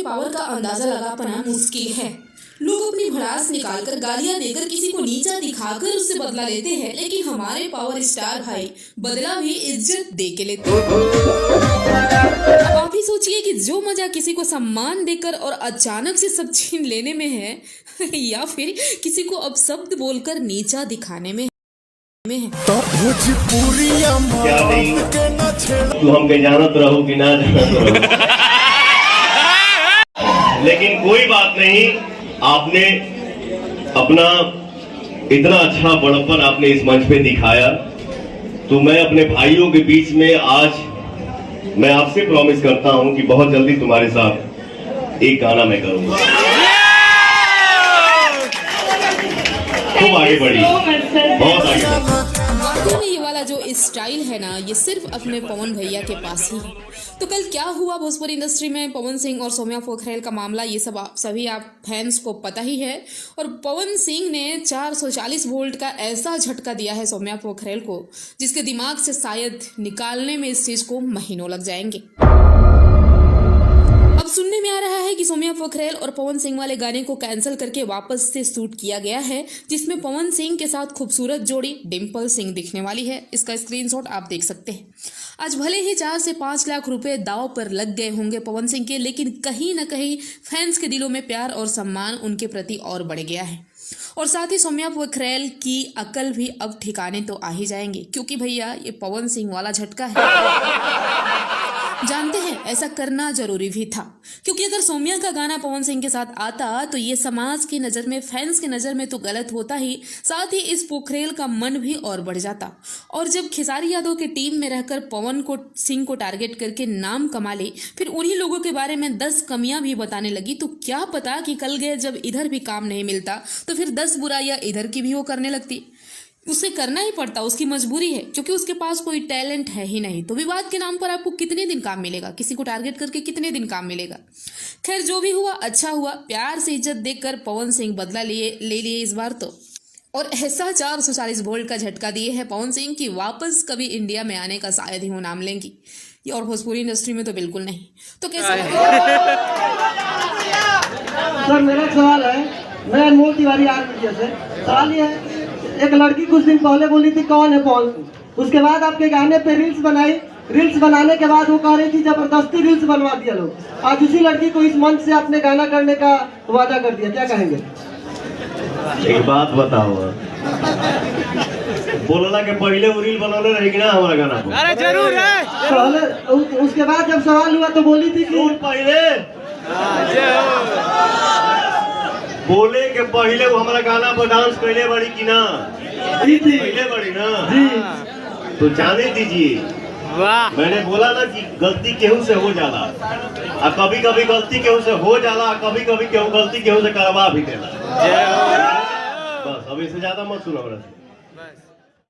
के पावर का अंदाजा लगा पाना मुश्किल है। लोग अपनी भड़ास निकालकर गालियां देकर किसी को नीचा दिखाकर उससे बदला लेते हैं, लेकिन हमारे पावर स्टार भाई बदला भी इज्जत दे के लेते हैं। अब आप ही सोचिए कि जो मजा किसी को सम्मान देकर और अचानक से सब छीन लेने में है या फिर किसी को अपशब्द बोलकर नीचा दिखाने में है। तो क्या नहीं तू हमके जानत रहो कि ना जानत रहो लेकिन कोई बात नहीं, आपने अपना इतना अच्छा बड़प्पन आपने इस मंच पे दिखाया, तो मैं अपने भाइयों के बीच में आज मैं आपसे प्रॉमिस करता हूं कि बहुत जल्दी तुम्हारे साथ एक गाना मैं करूंगा। खूब आगे बढ़ी, बहुत आगे बढ़ी। ये वाला जो स्टाइल है ना, ये सिर्फ अपने पवन भैया के पास ही है। तो कल क्या हुआ भोजपुरी इंडस्ट्री में, पवन सिंह और सौम्या पोखरेल का मामला, ये सब सभी आप फैंस को पता ही है। और पवन सिंह ने 440 वोल्ट का ऐसा झटका दिया है सौम्या पोखरेल को, जिसके दिमाग से शायद निकालने में इस चीज को महीनों लग जाएंगे। अब सुनने में आ रहा है कि सौम्या पोखरेल और पवन सिंह वाले गाने को कैंसिल करके वापस से शूट किया गया है, जिसमें पवन सिंह के साथ खूबसूरत जोड़ी डिम्पल सिंह दिखने वाली है। इसका स्क्रीनशॉट आप देख सकते हैं। आज भले ही 4 से 5 लाख रुपए दाव पर लग गए होंगे पवन सिंह के, लेकिन कहीं ना कहीं फैंस के दिलों में प्यार और सम्मान उनके प्रति और बढ़ गया है। और साथ ही सौम्या पोखरेल की अकल भी अब ठिकाने तो आ ही जाएंगे, क्योंकि भैया ये पवन सिंह वाला झटका है। जानते हैं ऐसा करना जरूरी भी था, क्योंकि अगर सौम्या का गाना पवन सिंह के साथ आता तो ये समाज की नज़र में, फैंस की नज़र में तो गलत होता ही, साथ ही इस पोखरेल का मन भी और बढ़ जाता। और जब खेसारी यादव की टीम में रहकर पवन सिंह को टारगेट करके नाम कमा ले, फिर उन्हीं लोगों के बारे में 10 कमियां भी बताने लगी, तो क्या पता कि कल गए जब इधर भी काम नहीं मिलता तो फिर 10 बुराइयां इधर की भी वो करने लगती। उसे करना ही पड़ता, उसकी मजबूरी है, क्योंकि उसके पास कोई टैलेंट है ही नहीं। तो विवाद के नाम पर आपको कितने दिन काम मिलेगा, किसी को टारगेट करके कितने दिन काम मिलेगा। खैर जो भी हुआ अच्छा हुआ, प्यार से इज्जत देकर पवन सिंह बदला ले लिए इस बार तो। और ऐसा 440 वोल्ट का झटका दिए है पवन सिंह की वापस कभी इंडिया में आने का शायद ही वो नाम लेंगी, और भोजपुरी इंडस्ट्री में तो बिल्कुल नहीं। तो कैसे सर मेरा सवाल है, मैं अनमोल तिवारी आर मीडिया से। सवाल ये है, एक लड़की कुछ दिन पहले बोली थी कौन है पवन सिंह, उसके बाद आपके गाने पे रील्स बनाई, रील्स बनाने के बाद वो कह रही थी जबरदस्ती रील्स बनवा दिया लोग। आज उसी लड़की को इस मंच से आपने गाना करने का वादा कर दिया, क्या कहेंगे? एक बात बताओ, बोलना के पहले वो रील बनौले रहेगी ना हमारा गाना को? अरे जरूर है। पहले उसके बाद जब सवाल हुआ तो बोली थी कि पहले बोले के पहले वो हमारा गाना पर डांस कैले बड़ी की ना? पहले बड़ी ना जी। तो जाने दीजिए, मैंने बोला ना कि गलती केहू से हो जाला, और कभी कभी गलती केहू से हो जाला, कभी कभी केहू गलती केहू से करवा भी देला। बस अब इससे ज्यादा मत सुनो।